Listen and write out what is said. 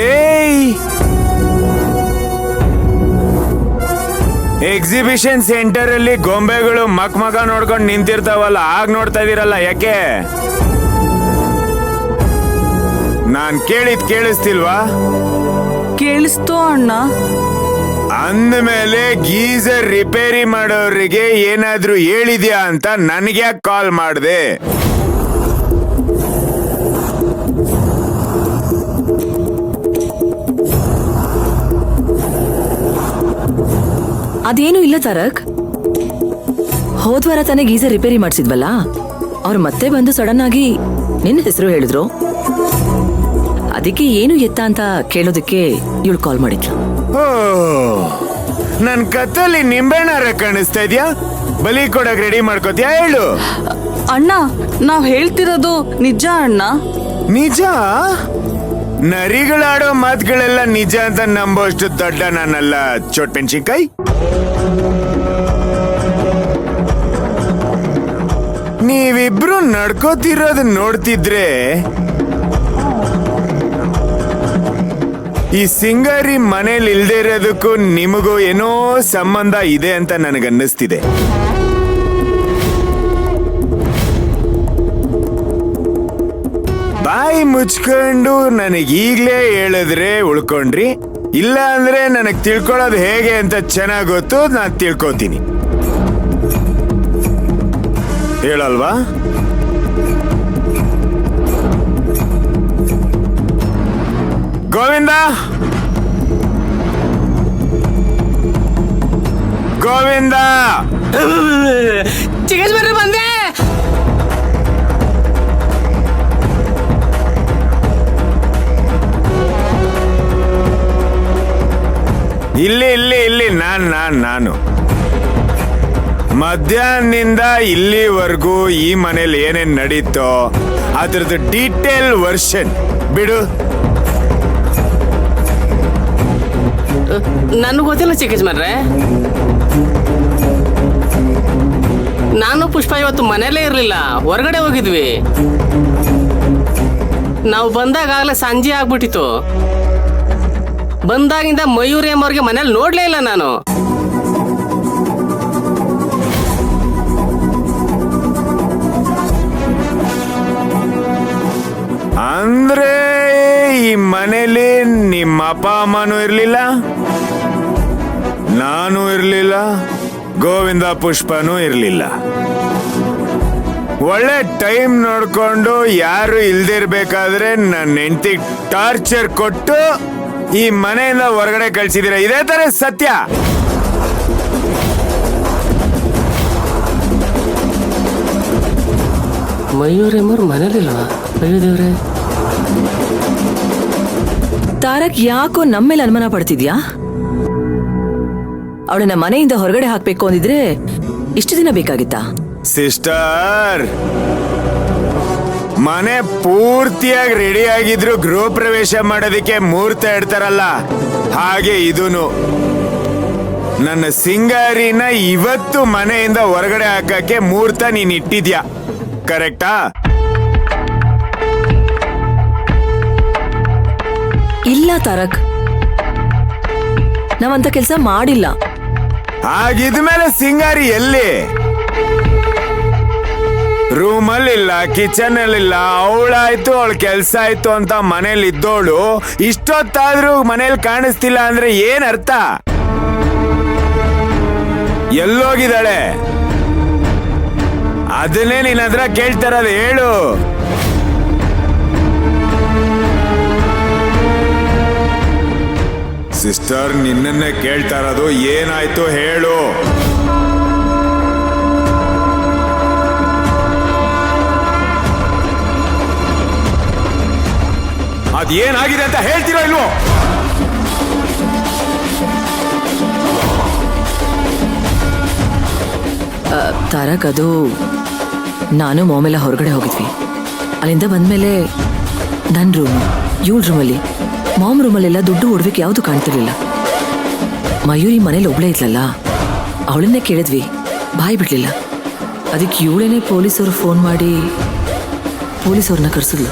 ಏಯ್, exhibition centre ಅಲ್ಲಿ ಗೊಂಬೆಗಳು ಮಗ ನೋಡ್ಕೊಂಡು ನಿಂತಿರ್ತಾವಲ್ಲ, ಆಗ ನೋಡ್ತಾ ಇದೀರಲ್ಲ, ಯಾಕೆ? ನಾನ್ ಕೇಳಿದ್ ಕೇಳಿಸ್ತಿಲ್ವಾ? ಕೇಳಿಸ್ತೋ ಅಣ್ಣ. ಅಂದ್ಮೇಲೆ ಗೀಸರ್ ರಿಪೇರಿ ಮಾಡೋರಿಗೆ ಏನಾದ್ರೂ ಹೇಳಿದ್ಯಾ ಅಂತ ನನಗೆ ಕಾಲ್ ಮಾಡ್ದೆ? ಅದೇನು ಇಲ್ಲ ತಾರಕ್. ಹೋದ್ವಾರ ತಾನೇ ಗೀಸರ್ ರಿಪೇರಿ ಮಾಡಿಸಿದ್ವಲ್ಲ, ಅವ್ರು ಮತ್ತೆ ಬಂದು ಸಡನ್ ಆಗಿ ನಿನ್ನ ಹೆಸರು ಹೇಳಿದ್ರು. ಅದಕ್ಕೆ ಏನು ಎತ್ತ ಅಂತ ಕೇಳೋದಕ್ಕೆ ಇವಳು ಕಾಲ್ ಮಾಡಿದ್ಲು. ಓ, ನನ್ ಕತ್ತಲ್ಲಿ ನಿಂಬೆಣ್ಣಾರ ಕಾಣಿಸ್ತಾ ಇದ್ಯಾ? ಬಲಿ ಕೊಡಕ್ ರೆಡಿ ಮಾಡ್ಕೋತಿಯಾ? ಹೇಳು ಅಣ್ಣ, ನಾವ್ ಹೇಳ್ತಿರೋದು ನಿಜ ಅಣ್ಣ. ನಿಜ? ನರಿಗಳಾಡೋ ಮಾತುಗಳೆಲ್ಲ ನಿಜ ಅಂತ ನಂಬೋಷ್ಟು ದೊಡ್ಡ ನಾನಲ್ಲ ಚೋಟ್ ಮೆಣಸಿನ್ಕಾಯಿ. ನೀವಿಬ್ರು ನಡ್ಕೋತಿರೋದು ನೋಡ್ತಿದ್ರೆ ಈ ಸಿಂಗಾರಿ ಮನೇಲಿ ಇಲ್ದೇ ಇರೋದಕ್ಕೂ ನಿಮಗೂ ಏನೋ ಸಂಬಂಧ ಇದೆ ಅಂತ ನನಗನ್ನಿಸ್ತಿದೆ. ಬಾಯಿ ಮುಚ್ಕೊಂಡು ನನಗೀಗ್ಲೇ ಹೇಳಿದ್ರೆ ಉಳ್ಕೊಂಡ್ರಿ, ಇಲ್ಲ ಅಂದ್ರೆ ನನಗ್ ತಿಳ್ಕೊಳ್ಳೋದು ಹೇಗೆ ಅಂತ ಚೆನ್ನಾಗ್ ಗೊತ್ತು, ನಾನ್ ತಿಳ್ಕೊತೀನಿ. ಹೇಳಲ್ವಾ? ಗೋವಿಂದ, ಗೋವಿಂದ, ಚಿಕ್ಕೇಶ್ವರ ಬಂದೆ. ಇಲ್ಲಿ ಇಲ್ಲಿ ಇಲ್ಲಿ ನಾನು ಮಧ್ಯಾಹ್ನದಿಂದ ಇಲ್ಲಿವರೆಗೂ ಈ ಮನೇಲಿ ಏನೇನ್ ನಡೀತೋ ಅದ್ರದ್ದು ಡೀಟೇಲ್ ವರ್ಷನ್ ಬಿಡು. ನನಗೆ ಗೊತ್ತಿಲ್ಲ ಚಿಕ್ಕೇಶ್ವರ್ರೆ. ನಾನು ಪುಷ್ಪ ಇವತ್ತು ಮನೇಲೇ ಇರಲಿಲ್ಲ, ಹೊರಗಡೆ ಹೋಗಿದ್ವಿ. ನಾವು ಬಂದಾಗಲೇ ಸಂಜೆ ಆಗ್ಬಿಟ್ಟಿತ್ತು. ಬಂದಾಗಿಂದ ಮಯೂರಿ ಎಂಬವ್ರಿಗೆ ಮನೇಲಿ ನೋಡ್ಲೇ ಇಲ್ಲ ನಾನು. ಅಂದ್ರೆ ಈ ಮನೇಲಿ ನಿಮ್ಮ ಅಪ್ಪ ಅಮ್ಮನೂ ಇರ್ಲಿಲ್ಲ, ನಾನು ಇರ್ಲಿಲ್ಲ, ಗೋವಿಂದ ಪುಷ್ಪನೂ ಇರ್ಲಿಲ್ಲ. ಒಳ್ಳೆ ಟೈಮ್ ನೋಡ್ಕೊಂಡು ಯಾರು ಇಲ್ದಿರ್ಬೇಕಾದ್ರೆ ನನ್ನ ಹೆಂಡತಿ ಟಾರ್ಚರ್ ಕೊಟ್ಟು ಈ ಮನೆಯಿಂದ ಹೊರಗಡೆ ಕಳ್ಸಿದೀರ. ಇದೇ ತರ ಸತ್ಯ. ಮಯೂರಿ ಎಂಬವ್ರು ಮನೇಲಿಲ್ವಾ? ಅಯ್ಯೋ ದೇವ್ರೆ. ತಾರಕ್, ಯಾಕೋ ನಮ್ಮೇಲೆ ಅನುಮಾನ ಪಡ್ತಿದ್ಯಾ? ಅವಳನ್ನ ಮನೆಯಿಂದ ಹೊರಗಡೆ ಹಾಕ್ಬೇಕು ಅಂದಿದ್ರೆ ಇಷ್ಟು ದಿನ ಬೇಕಾಗಿತ್ತಾ? ಸಿಸ್ಟರ್, ಮನೆ ಪೂರ್ತಿಯಾಗಿ ರೆಡಿ ಆಗಿದ್ರು ಗೃಹ ಪ್ರವೇಶ ಮಾಡೋದಕ್ಕೆ ಮುಹೂರ್ತ ಇಡ್ತಾರಲ್ಲ, ಹಾಗೆ ಇದೂನು. ನನ್ನ ಸಿಂಗಾರಿನ ಇವತ್ತು ಮನೆಯಿಂದ ಹೊರಗಡೆ ಹಾಕಕ್ಕೆ ಮುಹೂರ್ತ ನೀನ್ ಇಟ್ಟಿದ್ಯಾ, ಕರೆಕ್ಟಾ? ಇಲ್ಲ ತಾರಕ್, ನಾವಂತ ಕೆಲಸ ಮಾಡಿಲ್ಲ. ಹಾಗಿದ್ಮೇಲೆ ಸಿಂಗಾರಿ ಎಲ್ಲಿ? ರೂಮಲ್ಲಿಲ್ಲ, ಕಿಚನ್ ಅಲ್ಲಿಲ್ಲ. ಅವಳಾಯ್ತು, ಅವಳ ಕೆಲ್ಸ ಆಯ್ತು ಅಂತ ಮನೇಲಿ ಇದ್ದೋಳು ಇಷ್ಟೊತ್ತಾದ್ರೂ ಮನೇಲಿ ಕಾಣಿಸ್ತಿಲ್ಲ ಅಂದ್ರೆ ಏನ್ ಅರ್ಥ? ಎಲ್ಲೋಗಿದ್ದಾಳೆ? ಅದನ್ನೇ ನಿನ್ನ ಹತ್ರ ಕೇಳ್ತಾರದು, ಹೇಳು. ಸಿಸ್ಟರ್, ನಿನ್ನನ್ನೇ ಕೇಳ್ತಾ ಇರೋದು, ಏನಾಯ್ತು ಹೇಳು. ಅದೇನಾಗಿದೆ ಅಂತ ಹೇಳ್ತೀರೋ ಇಲ್ವೋ? ತಾರಕ್, ಅದು ನಾನು ಮೊಮೆಲ್ಲ ಹೊರಗಡೆ ಹೋಗಿದ್ವಿ. ಅಲ್ಲಿಂದ ಬಂದ್ಮೇಲೆ ನನ್ನ ರೂಮ್, ಇವಳ ರೂಮಲ್ಲಿ, ಮಾಮ್ ರೂಮಲ್ಲೆಲ್ಲ ದುಡ್ಡು ಒಡವೆಗೆ ಯಾವುದು ಕಾಣ್ತಿರ್ಲಿಲ್ಲ. ಮಯೂರಿ ಮನೇಲಿ ಒಬ್ಳೇ ಇದ್ಲಲ್ಲ, ಅವಳನ್ನೇ ಕೇಳಿದ್ವಿ, ಬಾಯ್ ಬಿಡ್ಲಿಲ್ಲ. ಅದಕ್ಕೆ ಇವಳೇನೆ ಪೊಲೀಸರು ಫೋನ್ ಮಾಡಿ ಪೊಲೀಸವ್ರನ್ನ ಕರೆಸಿದ್ಲು.